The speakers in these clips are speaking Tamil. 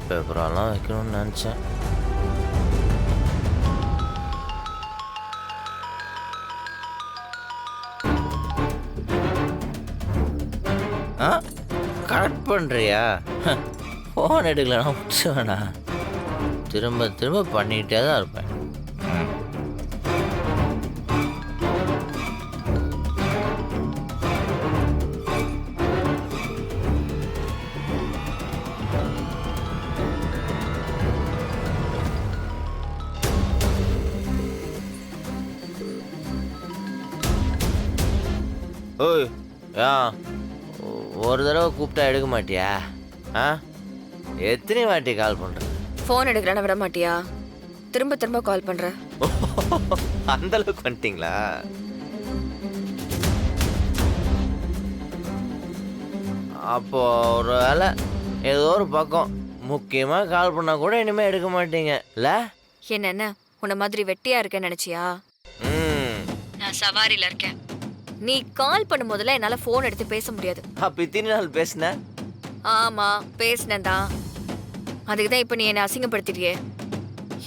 பேப்பரெல்லாம் வைக்கணும்னு நினச்சேன். ஆ கரெக்ட் பண்ணுறியா? ஃபோன் எடுக்கலன்னா விட்டுருவேண்ணா. திரும்ப திரும்ப பண்ணிகிட்டே தான் இருப்பேன். ஓய் ஏன் ஒரு தடவை கூப்பிட்டா எடுக்க மாட்டியா? ஆ எத்தனை வாட்டி கால் பண்ணுற? ஃபோன் எடுக்கலன்னா விட மாட்டியா? திரும்ப திரும்ப கால் பண்ற. அந்த அளவுக்கு பண்ணிட்டீங்களா? அப்போ ஒரு வேலை ஏதோ ஒரு பக்கம் முக்கியமாக கால் பண்ணால் கூட இனிமேல் எடுக்க மாட்டீங்க இல்லை? என்ன உன்ன மாதிரி வெட்டியா இருக்கேன்னு நினைச்சியா? ம் நான் சவாரியில இருக்கேன். நீ கால் பண்ணும் போதெல்லாம் என்னால ஃபோன் எடுத்து பேச முடியாது. அப்போ இத்தனை நாள் பேசினேன். ஆமா பேசினேன்தான். அதுக்கு தான் இப்போ நீ என்னை அசிங்கப்படுத்திட்டியே.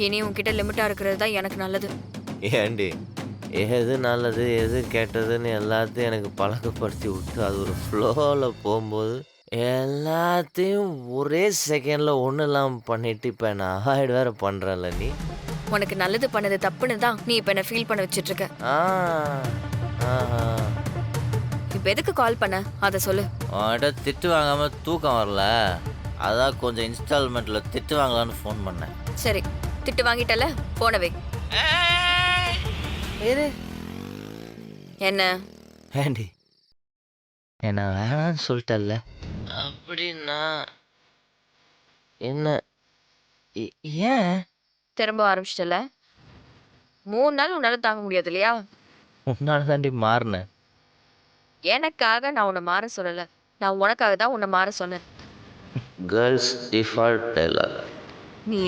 இனி உன்கிட்ட லிமிட்டா இருக்கிறது தான் எனக்கு நல்லது. ஏண்டி எது நல்லது எது கெட்டதுன்னு எல்லாத்தையும் எனக்கு பழக்கப்படுத்தி விட்டு அது ஒரு ஃப்ளோவில் போகும்போது எல்லாத்தையும் ஒரே செகண்டில் ஒன்றும் இல்லாமல் பண்ணிட்டு இப்போ நான் அவாய்டு வேறு பண்ணுறல. நீ உனக்கு நல்லது பண்ணது தப்புன்னு தான் நீ இப்போ என்ன ஃபீல் பண்ண வச்சிட்டு இருக்க. இப்போ எதுக்கு கால் பண்ண அதை சொல்லு. அவன்கிட்ட திட்டு வாங்காமல் தூக்கம் வரல, அதான் கொஞ்சம் இன்ஸ்டால்மெண்ட்டில் திட்டு வாங்கலான்னு ஃபோன் பண்ணேன். சரி திட்டு வாங்கிட்டல, போனவே இரு. என்ன ஏண்டி என்ன வேணான்னு சொல்லிட்டல்ல? அப்படின்னா என்ன ஏன் திரும்ப ஆரம்பிச்சிட்டல? 3 நாள் உன்னால தாங்க முடியாது இல்லையா? உன்னால தாண்டி மாறினேன். எனக்காக நான் உன்னை மாற சொல்லல, நான் உனக்காக தான் உன்னை மாற சொன்னேன். Girls default tailor. நீ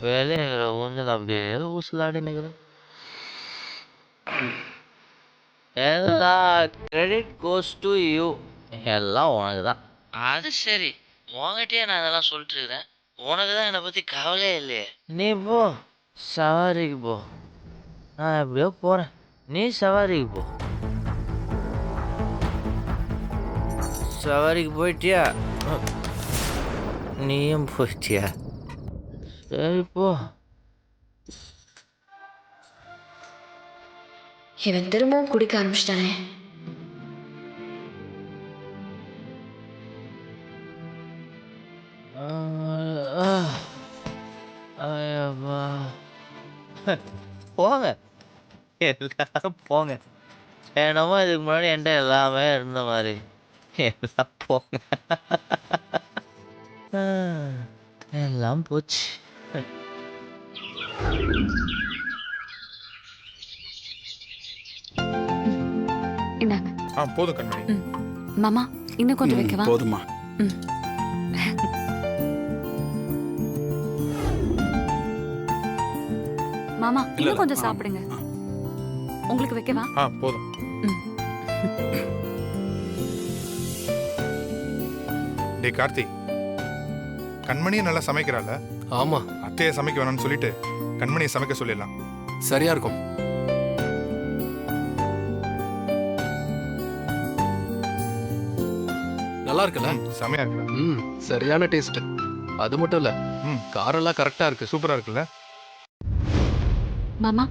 வெளியே ஊஞ்சல் அப்படியே ஊசலாடி நிற்கிறேன். எல்லா கிரெடிட் கோஸ் டு யூ. எல்லாம் உனக்கு தான். அது சரி, உங்ககிட்டயே நான் அதெல்லாம் சொல்லிட்டு இருக்கிறேன். உனக்கு தான் என்னை பற்றி கவலையே இல்லையே. நீ போ சவாரிக்கு போ, நான் எப்படியோ போகிறேன். நீ சவாரிக்கு போ. சவாரிக்கு போயிட்டியா? நீயும் போயிட்டியா? சரி போ. இவன் திரும்பவும் குடிக்க ஆரம்பிச்சிட்டானே. போங்க எல்லாரும் போங்க. என்னமோ இதுக்கு முன்னாடி என்கிட்ட எல்லாமே இருந்த மாதிரி எல்லாம் போங்க. எல்லாம் போச்சு. இந்தாங்க. போதும் கண்மணி. மாமா இன்னும் கொஞ்சம் வைக்கவா? போதுமா? மாமா இன்னும் கொஞ்சம் சாப்பிடுங்க. உங்களுக்கு வைக்கவா? போதும். டே கார்த்தி, கண்மணியை நல்லா சமைக்கிறாள். ஆமா, அத்தையை சமைக்க வேணும்னு சொல்லிட்டு கண்மணியை சமைக்க சொல்லிடலாம். சரியா இருக்கும். நல்லா இருக்குல்ல? செமையா இருக்கு. சரியான டேஸ்ட். அது மட்டும் இல்ல, காரம் எல்லாம் கரெக்டா இருக்கு. சூப்பரா இருக்குல்ல மாமா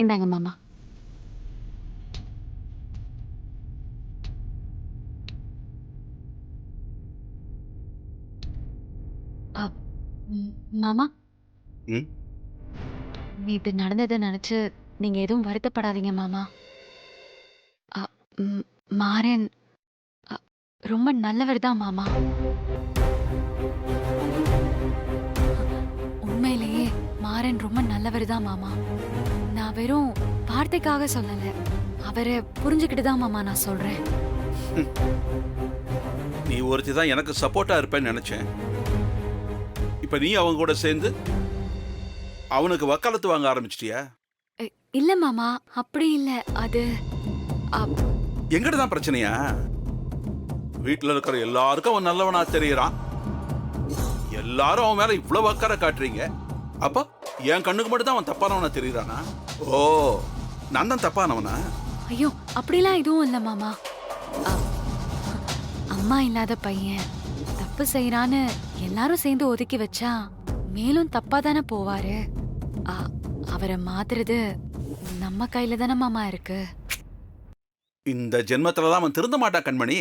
இந்தாங்க மாமா. அ, மாமா ம் இது நடந்ததை நினைச்சு நீங்க எதுவும் வருத்தப்படாதீங்க மாமா. அ, மாறன் அ, ரொம்ப நல்லவர் தான் மாமா. உண்மையிலேயே மாறன் ரொம்ப நல்லவர் தான் மாமா. நான் வெறும் வார்த்தைக்காக சொல்லல, அவரை புரிஞ்சுக்கிட்டு தான் மாமா நான் சொல்றேன். நீ ஒருத்தி தான் எனக்கு சப்போர்ட்டா இருப்பேன்னு நினைச்சேன். இப்ப நீ அவங்க கூட சேர்ந்து அவனுக்கு வக்காலத்து வாங்க ஆரம்பிச்சிட்டியா? இல்ல மாமா, அப்படி இல்ல. அது அ, எங்கிட்ட தான் பிரச்சனையா? வீட்டுல இருக்கிற எல்லாருக்கும் அவன் நல்லவனா தெரியறான். எல்லாரும் அவன் மேல இவ்வளவு அக்கறை காட்டுறீங்க. அப்ப என் கண்ணுக்கு மட்டும் தான் அவன் தப்பானவனா தெரியறானா? ஓ, நான் தான் தப்பானவனா? ஐயோ அப்படிலாம் எதுவும் இல்ல மாமா. அ, அம்மா இல்லாத பையன் தப்பு செய்யறான்னு எல்லாரும் சேர்ந்து ஒதுக்கி வச்சா மேலும் தப்பா தானே போவாரு. அ, அவரை மாத்துறது நம்ம கையில தானே மாமா இருக்கு. இந்த ஜென்மத்துலதான் அவன் திருந்த மாட்டான் கண்மணி.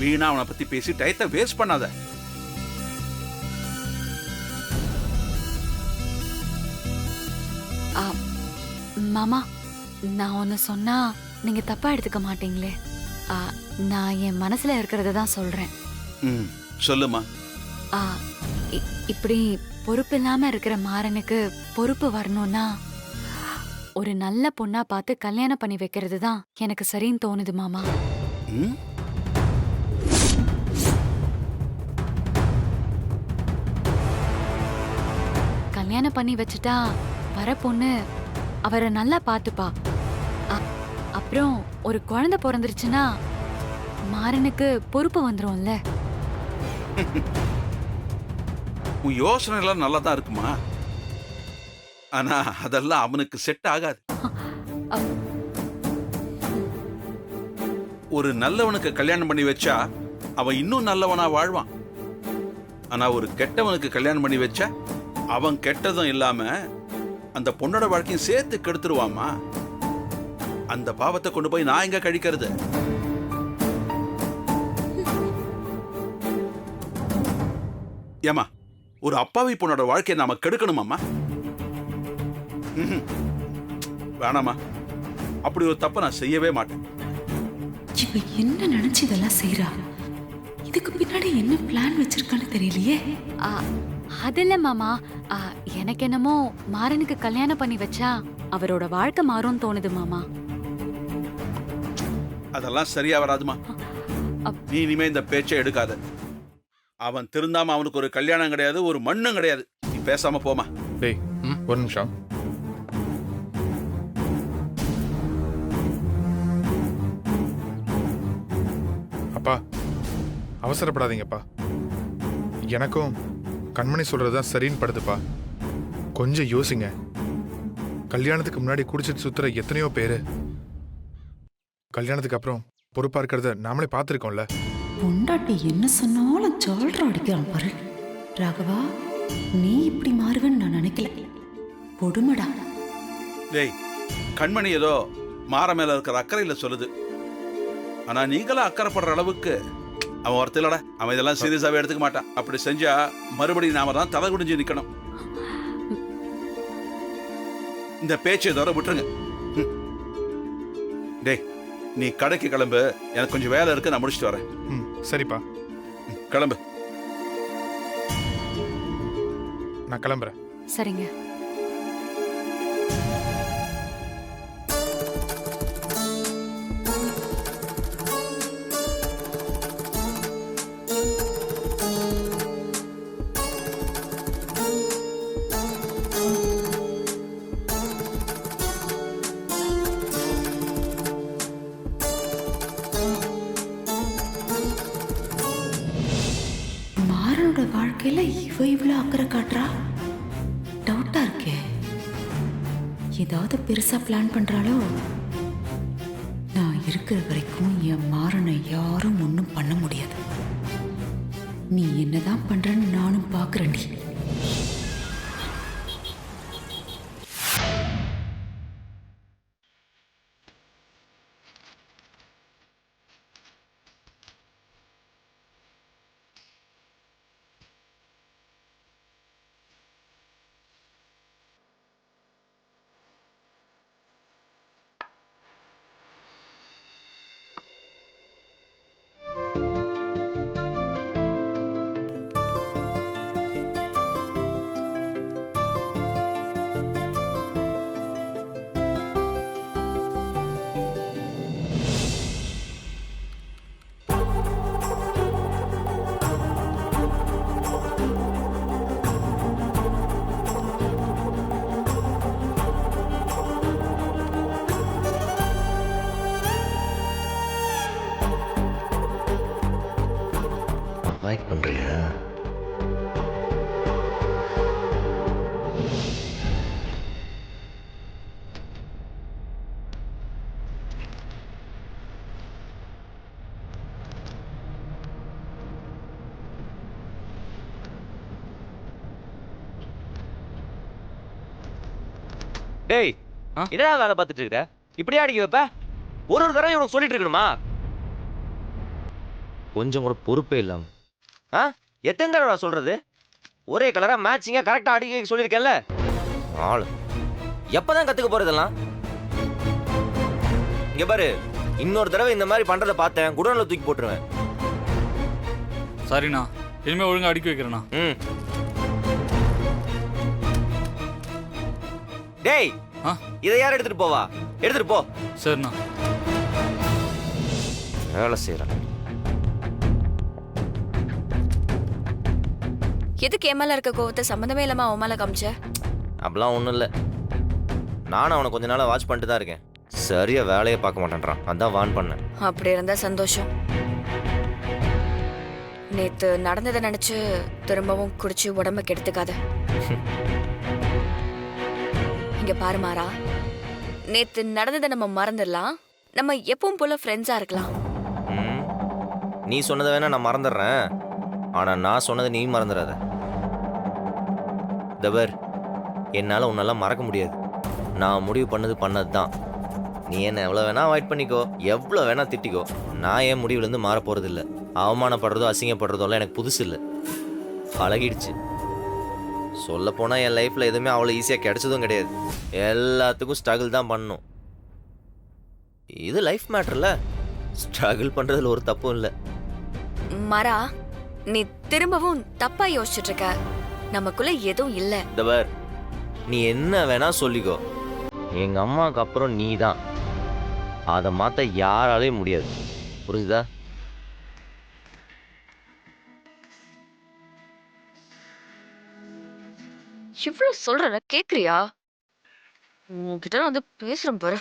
வீணா அவனை பத்தி பேசி டயத்தை வேஸ்ட் பண்ணாத. அ, மாமா, நான் ஒன்னு சொன்னா நீங்க தப்பா எடுத்துக்க மாட்டீங்களே. அ, நான் என் மனசுல இருக்கிறத தான் சொல்றேன். ம், சொல்லுமா. ஆ, இப்படி பொறுப்பு இல்லாம இருக்கிற மாறனுக்கு பொறுப்பு வரணும்னா ஒரு நல்ல பொண்ணா பார்த்து கல்யாணம் பண்ணி வைக்கிறது தான் எனக்கு சரின்னு தோணுது மாமா. ம், கல்யாணம் பண்ணி வச்சுட்டா வர பொண்ணு அவரை நல்லா பார்த்துப்பா. அ- அப்புறம் ஒரு குழந்தை பிறந்துருச்சுன்னா மாறனுக்கு பொறுப்பு வந்துரும்ல. உன் யோசனை எல்லாம் நல்லா தான் இருக்குமா, ஆனா அதெல்லாம் அவனுக்கு செட் ஆகாது. ஒரு நல்லவனுக்கு கல்யாணம் பண்ணி வச்சா அவன் இன்னும் நல்லவனா வாழ்வான். ஆனா ஒரு கெட்டவனுக்கு கல்யாணம் பண்ணி வச்சா அவன் கெட்டதும் இல்லாம அந்த பொண்ணோட வாழ்க்கையும் சேர்த்து கெடுத்துருவாமா. அந்த பாவத்தை கொண்டு போய் நான் எங்க கழிக்கிறது? ஏமா, ஒரு அப்பாவி பொண்ணோட வாழ்க்கையை நாம கெடுக்கணுமாமா? வேணாமா, அப்படி ஒரு தப்ப நான் செய்யவே மாட்டேன். இவ என்ன நினைச்சு இதெல்லாம் செய்யறா? இதுக்கு பின்னாடி என்ன பிளான் வச்சிருக்கான்னு தெரியலையே. ஆ, அது இல்ல மாமா. ஆ, எனக்கு என்னமோ மாறனுக்கு கல்யாணம் பண்ணி வச்சா அவரோட வாழ்க்கை மாறும்னு தோணுது மாமா. அதெல்லாம் சரியா வராதுமா. நீ இனிமே இந்த பேச்சை எடுக்காத. அவன் திருந்தாம அவனுக்கு ஒரு கல்யாணம் கிடையாது, ஒரு மண்ணும் கிடையாது. நீ பேசாம போமா. டேய், ஒரு நிமிஷம். அப்பா, அவசரப்படாதீங்கப்பா. எனக்கும் கண்மணி சொல்றதுதான் சரின்னு படுதுப்பா. கொஞ்சம் யோசிங்க. கல்யாணத்துக்கு முன்னாடி குடிச்சிட்டு சுத்துற எத்தனையோ பேரு கல்யாணத்துக்கு அப்புறம் பொறுப்பா இருக்கிறத நாமளே பார்த்துருக்கோம்ல. பொண்டாட்டி என்ன சொன்னாலும் ஜால்ரா அடிக்கிறான் பாரு. ராகவா, நீ இப்படி மாறுவேன்னு நான் நினைக்கல. கொடுமடா. டேய், கண்மணி ஏதோ மாற மேல இருக்கிற அக்கறையில சொல்லுது. ஆனா நீங்களும் அக்கறைப்படுற அளவுக்கு அவன் ஒருத்தர் இல்லடா. அவன் இதெல்லாம் சீரியஸாவே எடுத்துக்க மாட்டான். அப்படி செஞ்சா மறுபடியும் நாம தான் தலை குடிஞ்சு நிக்கணும். இந்த பேச்சை தவிர விட்டுருங்க. டேய், நீ கடைக்கு கிளம்பு. எனக்கு கொஞ்சம் வேலை இருக்கு, நான் முடிச்சுட்டு வரேன். சரிப்பா, கிளம்பு. நான் கிளம்புறேன். சரிங்க. மாறனோட வாழ்க்கையில இவ இவ்வளவு அக்கறை காட்டுறா? டவுட்டா இருக்கே. ஏதாவது பெருசா பிளான் பண்றாளோ? நான் இருக்கிற வரைக்கும் என் மாறனை யாரும் ஒன்றும் பண்ண முடியாது. நீ என்னதான் பண்றன்னு நானும் பாக்குறேன்டி. டேய் என்னடா வேலை பார்த்துட்டு இருக்க இப்படியே அடிக்க வைப்ப ஒரு தடவை உனக்கு சொல்லிட்டு இருக்கணுமா கொஞ்சம் கூட பொறுப்பே இல்லாம எத்தனை தடவை சொல்றது ஒரே கலரா மேட்சிங்கா கரெக்டா அடிக்க சொல்லியிருக்கேன்ல ஆளு எப்பதான் கத்துக்க போறதெல்லாம் இங்க பாரு இன்னொரு தடவை இந்த மாதிரி பண்றதை பார்த்தேன் குடோன்ல தூக்கி போட்டுருவேன் சரிண்ணா இனிமே ஒழுங்கா அடிக்க வைக்கிறேண்ணா டேய் இதை யார் எடுத்துட்டு போவா எடுத்துட்டு போ சரிண்ணா வேலை செய்யறேன் எதுக்கு என் மேல இருக்க கோவத்தை சம்மந்தமே இல்லாம அவன் மேல காமிச்ச? அப்படிலாம் ஒன்றும் இல்லை நானும் அவனை கொஞ்ச நாளாக வாட்ச் பண்ணிட்டு தான் இருக்கேன் சரியா வேலையை பார்க்க மாட்டேன்றான் அதான் வான் பண்ணேன் அப்படி இருந்தா சந்தோஷம். நேத்து நடந்ததை நினைச்சு திரும்பவும் குடிச்சு உடம்ப கெடுத்துக்காத. இங்க பாரு மாறா, நேத்து நடந்ததை நம்ம மறந்துடலாம். நம்ம எப்பவும் போல ஃப்ரெண்ட்ஸா இருக்கலாம். நீ சொன்னதை வேணா நான் மறந்துடுறேன் ஆனா நான் சொன்னதை நீ மறந்துடாத. தபர் என்னால் உன்னெல்லாம் மறக்க முடியாது. நான் முடிவு பண்ணது தான். நீ என்ன எவ்வளோ வேணா அவாய்ட் பண்ணிக்கோ எவ்வளோ வேணா திட்டிக்கோ நான் என் முடிவுலேருந்து மாற போகிறது இல்லை. அவமானப்படுறதோ அசிங்கப்படுறதோலாம் எனக்கு புதுசு இல்லை பழகிடுச்சு. சொல்லப்போனால் என் லைஃப்பில் எதுவுமே அவ்வளோ ஈஸியாக கிடைச்சதும் கிடையாது. எல்லாத்துக்கும் ஸ்ட்ரகிள் தான் பண்ணணும். இது லைஃப் மேட்டர்ல ஸ்ட்ரகிள் பண்ணுறதுல ஒரு தப்பும் இல்லை. மாறா, நீ திரும்பவும் தப்பா யோசிச்சுட்டு இருக்க. நமக்குள்ள எதுவும் இல்ல. தபர் நீ என்ன வேணா சொல்லிக்கோ எங்க அம்மாவுக்கு அப்புறம் நீ தான். அதை மாற்ற யாராலையும் முடியாது. புரிஞ்சுதா? இவ்வளவு சொல்ற கேக்குறியா? உன்கிட்ட வந்து பேசுறேன் பாரு.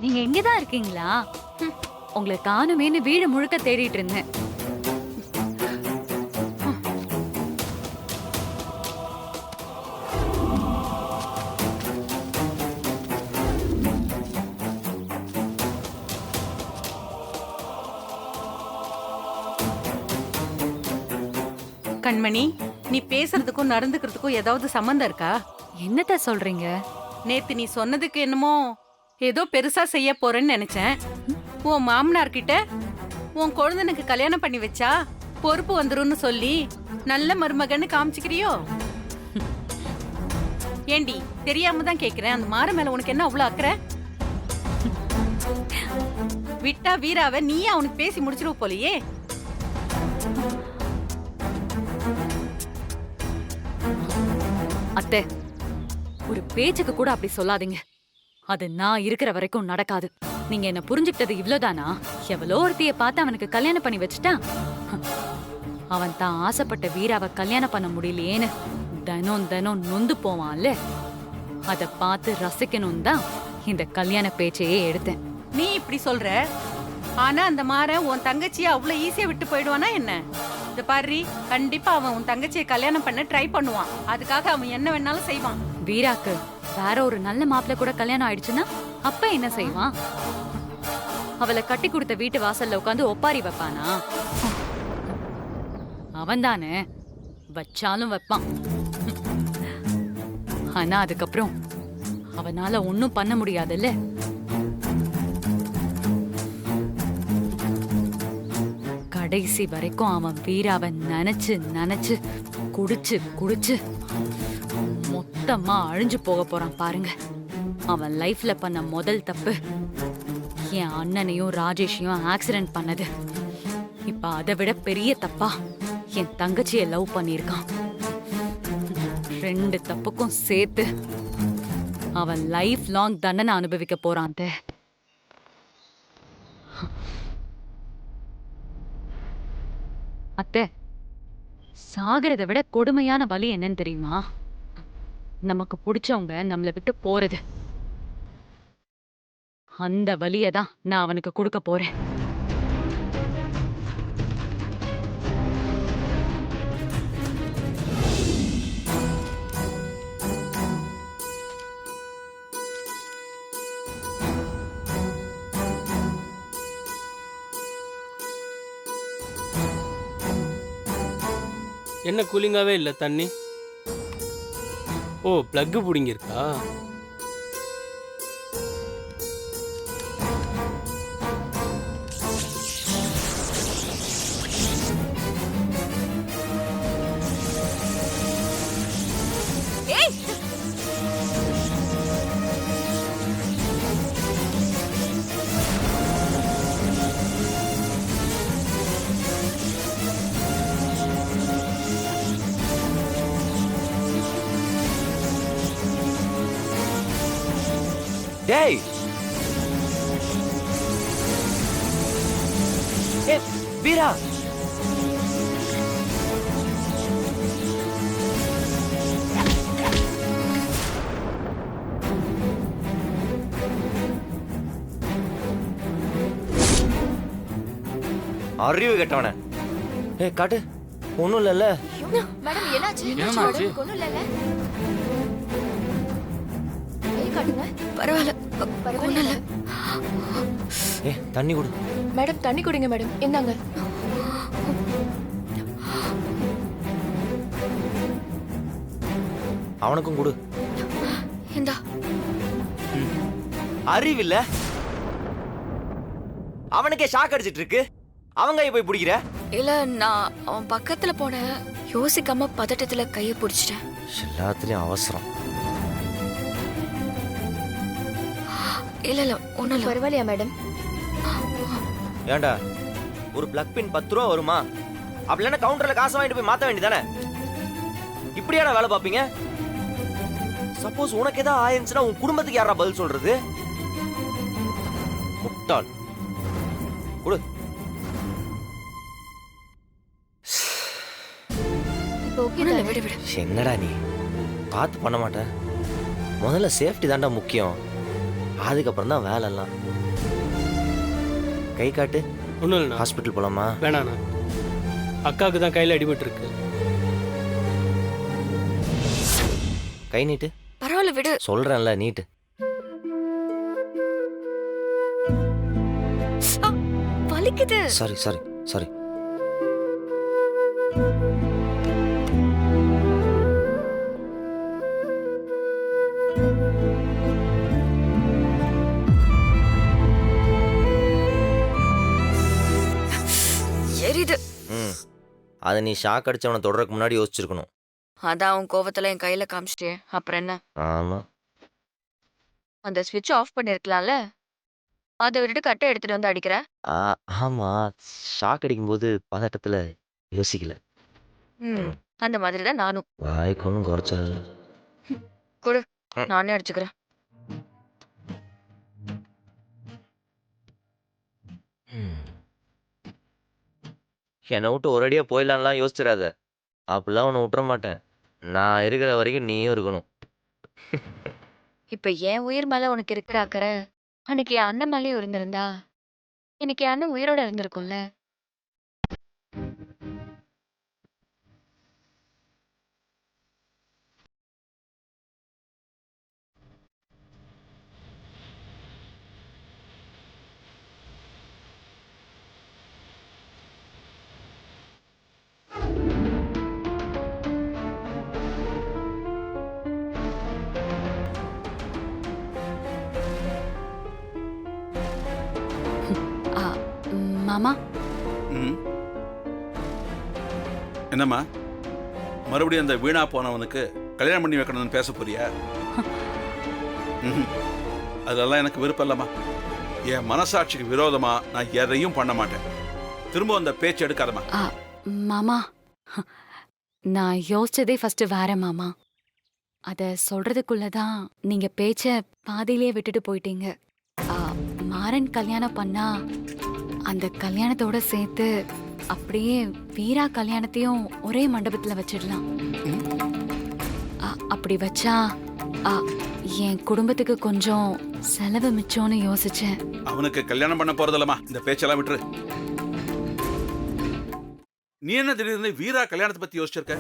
நீங்க எங்கதான் இருக்கீங்களா? உங்களை காணுமேன்னு வீடு முழுக்க தேடிட்டு இருந்தேன். கண்மணி, நீ பேசுறதுக்கும் நடந்துக்கிறதுக்கும் ஏதாவது சம்பந்தம் இருக்கா? என்னத்த சொல்றீங்க? நேத்து நீ சொன்னதுக்கு என்னமோ ஏதோ பெருசா செய்ய போறேன்னு நினைச்சேன். உன் மாமனார் கிட்ட உன் குழந்தைனுக்கு கல்யாணம் பண்ணி வச்சா பொறுப்பு வந்துரும்னு சொல்லி நல்ல மருமகன்னு காமிச்சுக்கிறியோ? ஏண்டி, தெரியாம தான் கேக்குறேன். அந்த மாற மேல உனக்கு என்ன அவ்வளவு அக்கறை? விட்டா வீராவை நீயே அவனுக்கு பேசி முடிச்சிருவ போலியே. அத்தை, ஒரு பேச்சுக்கு கூட அப்படி சொல்லாதீங்க. அது நான் இருக்கிற வரைக்கும் நடக்காது. நீங்க என்ன புரிஞ்சுக்கிட்டது இவ்வளவுதானா? எவ்வளோ ஒருத்திய பார்த்து அவனுக்கு கல்யாணம் பண்ணி வச்சுட்டான். அவன் தான் ஆசைப்பட்ட வீராவை கல்யாணம் பண்ண முடியலையேன்னு தினம் தினம் நொந்து போவான்ல, அதை பார்த்து ரசிக்கணும் தான் இந்த கல்யாண பேச்சையே எடுத்தேன். நீ இப்படி சொல்ற, ஆனா அந்த மாறன் உன் தங்கச்சியை அவ்வளவு ஈஸியா விட்டு போயிடுவானா என்ன? இந்த பாரு, கண்டிப்பா அவன் உன் தங்கச்சியை கல்யாணம் பண்ண ட்ரை பண்ணுவான். அதுக்காக அவன் என்ன வேணாலும் செய்வான். வீராக்கு வேற ஒரு நல்ல மாப்பிள்ள கூட கல்யாணம் ஆயிடுச்சுன்னா அப்ப என்ன செய்வான்? அவளை கட்டி கொடுத்த வீட்டு வாசல்ல உட்காந்து ஒப்பாரி வைப்பானா? அவன் தானே வச்சாலும் வைப்பான். ஆனா அதுக்கப்புறம் அவனால ஒன்னும் பண்ண முடியாதுல்ல. கடைசி வரைக்கும் அவன் வீராவை நினைச்சு நினைச்சு குடிச்சு குடிச்சு மொத்தமா அழிஞ்சு போக போறான் பாருங்க. அவன் லைஃப்ல பண்ண முதல் தப்பு என் அண்ணனையும் ராஜேஷையும் ஆக்சிடென்ட் பண்ணது. இப்ப அதை விட பெரிய தப்பா என் தங்கச்சியை லவ் பண்ணியிருக்கான். 2 தப்புக்கும் சேர்த்து அவன் லைஃப் லாங் தண்டனை அனுபவிக்க போறான். அத்தை, சாகிறத விட கொடுமையான வலி என்னன்னு தெரியுமா? நமக்கு பிடிச்சவங்க நம்மளை விட்டு போறது. அந்த வலியை தான் நான் அவனுக்கு கொடுக்க போறேன். என்ன கூலிங்காகவே இல்லை தண்ணி? ஓ, ப்ளக்கு பிடிங்கிருக்கா? டேய், ஏ வீரா, அறிவு கெட்டவன. ஏ காட்டு, ஒன்றும் இல்லைல்ல? மேடம் என்னாச்சு? என்னாச்சு? ஒண்ணும் இல்லைல்ல? பரவாயில்ல, ஒண்ணும் இல்ல. ஏ தண்ணி கொடு. மேடம் தண்ணி குடிங்க மேடம், இந்தாங்க. அவனுக்கும் கொடு. இந்தா. அறிவில்ல, அவனுக்கே ஷாக் அடிச்சிட்டு இருக்கு. அவங்க போய் பிடிக்கிற? இல்ல, நான் அவன் பக்கத்துல போன யோசிக்காம பதட்டத்துல கைய பிடிச்சிட்டேன். எல்லாத்துலயும் அவசரம். இல்ல இல்ல, ஒண்ணும் இல்ல. பரவாயில்லையா மேடம்? ஏண்டா, ஒரு பிளக் பின் 10 ரூபா வருமா? அப்படின்னா கவுண்டர்ல காசு வாங்கிட்டு போய் மாத்த வேண்டியதானே? இப்படியாடா வேலை பார்ப்பீங்க? சப்போஸ் உனக்கு ஏதாவது ஆயிருந்துச்சுன்னா உன் குடும்பத்துக்கு யாரா பதில் சொல்றது? முட்டாள். கொடு. என்னடா நீ பார்த்து பண்ண மாட்டேன்? முதல்ல சேஃப்டி தான்டா முக்கியம், அதுக்கப்புறம் தான் வேலை எல்லாம். கை காட்டு. ஒன்றும் இல்லைண்ணா. ஹாஸ்பிட்டல் போலாமா? வேணாண்ணா, அக்காவுக்கு தான் கையில் அடிபட்டு இருக்கு. கை நீட்டு. பரவாயில்ல விடு. சொல்றேன்ல, நீட்டு. வலிக்குது. Sorry sorry sorry. எரியுது. அதை நீ ஷாக் அடிச்சவனை தொடறதுக்கு முன்னாடி யோசிச்சிருக்கணும். அதான் உன் கோவத்துல என் கையில காமிச்சிட்டே, அப்புறம் என்ன? ஆமா, அந்த ஸ்விட்ச் ஆஃப் பண்ணிருக்கலாம்ல, அதை விட்டுட்டு கட்டை எடுத்துட்டு வந்து அடிக்கிற. ஆமா, ஷாக் அடிக்கும்போது பதட்டத்துல யோசிக்கல. அந்த மாதிரி தான் நானும். வாய்க்கு ஒன்றும் குறைச்சல். கொடு, நானே அடிச்சுக்கிறேன். என்னை விட்டு ஒரேடியா போயிடலான்லாம் யோசிச்சிடாத. அப்படிலாம் உன்னை விட்டுற மாட்டேன். நான் இருக்கிற வரைக்கும் நீயும் இருக்கணும். இப்ப என் உயிர் மேல உனக்கு இருக்கிற அக்கறை அன்னைக்கு என் அண்ணன் மேலேயும் இருந்திருந்தா இன்னைக்கு என் அண்ணன் உயிரோட இருந்திருக்கும்ல. மாமா, என்னம்மா, மறுபடியும் அந்த வீணா போனவனுக்கு கல்யாணம் பண்ணி வைக்கணும்னு பேச போறியா? அதெல்லாம் எனக்கு விருப்பம் இல்லம்மா. என் மனசாட்சிக்கு விரோதமா நான் எதையும் பண்ண மாட்டேன். திரும்ப அந்த பேச்சு எடுக்காதமா. மாமா, நான் யோசிச்சதே ஃபர்ஸ்ட் வேற மாமா. அத சொல்றதுக்குள்ளதான் நீங்க பேச்ச பாதியிலே விட்டுட்டு போயிட்டீங்க. மாறன் கல்யாணம் பண்ணா அந்த கல்யாணத்தோட சேர்த்து அப்படியே வீரா கல்யாணத்தையும் ஒரே மண்டபத்துல வச்சிடலாம். அப்படி வச்சா என் குடும்பத்துக்கு கொஞ்சம் செலவு மிச்சம்னு யோசிச்சேன். அவனுக்கு கல்யாணம் பண்ண போறதில்லமா, இந்த பேச்செல்லாம் விட்டுரு. நீ என்ன திடீர்னு வீரா கல்யாணத்தை பத்தி யோசிச்சிருக்க?